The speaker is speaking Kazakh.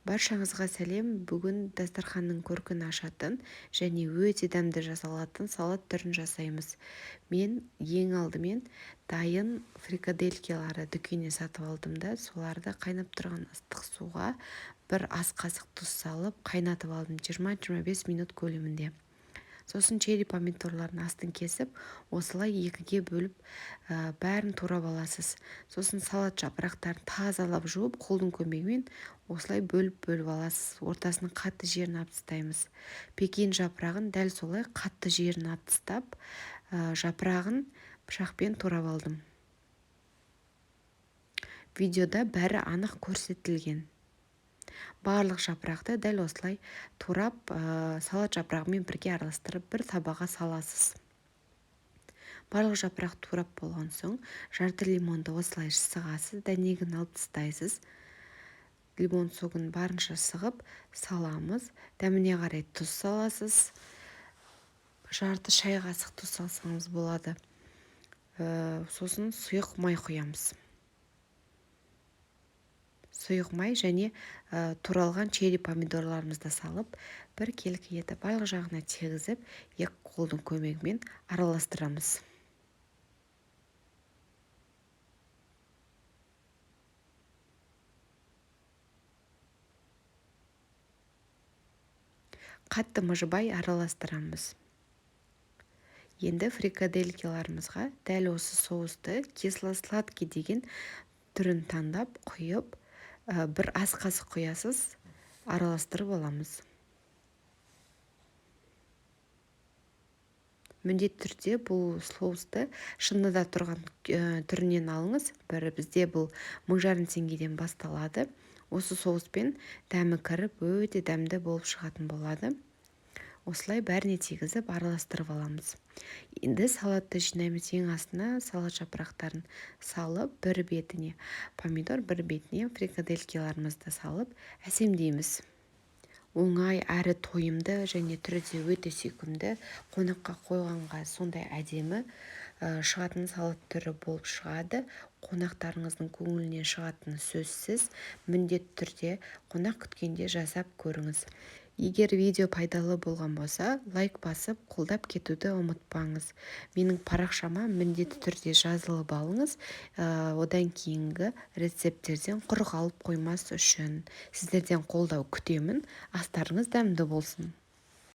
Баршаңызға сәлем. Бүгін дастарханның көркін ашатын және өте дәмді жасалатын салат түрін жасаймыз. Мен ең алдымен дайын фрикаделькилары дүкеннен сатып алдым да, соларды қайнап тұрған ыстық суға бір ас қасық тұз салып қайнатып алдым 20-25 минут көлемінде. Сосын черри помидорларын астын кесіп, осылай екіге бөліп, бәрін турап аласыз. Сосын салат жапырақтарын тазалап жуып, қолдың көмегімен осылай бөліп аласыз. Ортасының қатты жерін алып тастаймыз. Пекин жапырағын дәл солай қатты жерін алып тастап, жапырағын пышақпен турап алдым. Видеода бәрі анық көрсетілген. Барлық жапырақты дәл осылай турап, салат жапырағымен бірге араластырып бір табаға саласыз. Барлық жапырақ турап болған соң, жарты лимонды осылай сығасыз, дәнегін алып тастайсыз. Лимон согын барынша сығып саламыз. Дәміне қарай тұз саласыз. Жарты шай қасық тұз салсаңыз болады. Сосын сұйық май құямыз. Сұйық май және туралған черри помидорларымызды салып, бір келкі етіп барлық жағына тегізіп, екі қолдың көмегімен араластырамыз. Қатты мыжыбай араластырамыз. Енді фрикаделькиларымызға дәл осы соусты кисло-сладкий деген түрін таңдап құйып, бір ас қасық құясыз, араластырып аламыз. Міндетті түрде бұл соусты шыныда тұрған түрінен алыңыз. Бізде бұл 1000 теңгеден басталады. Осы соуспен дәмі кіріп, өте дәмді болып шығатын болады. Осылай бәріне тегізіп араластырып аламыз. Енді салатты жинаймыз. Ең астына салат жапырақтарын салып, бір бетіне помидор, бір бетіне фрикаделькиларымызды салып әсемдейміз. Оңай әрі тойымды және түрі де өте сүйкімді, қонаққа қойғанға сондай әдемі шығатын салат түрі болып шығады. Қонақтарыңыздың көңілінен шығатын сөзсіз, міндетті түрде қонақ күткенде жасап көріңіз. Егер видео пайдалы болған болса, лайк басып, қолдап кетуді ұмытпаңыз. Менің парақшама міндетті түрде жазылып алыңыз. Одан кейінгі рецепттерден құр қалып қоймас үшін сіздерден қолдау күтемін. Астарыңыз дәмді болсын.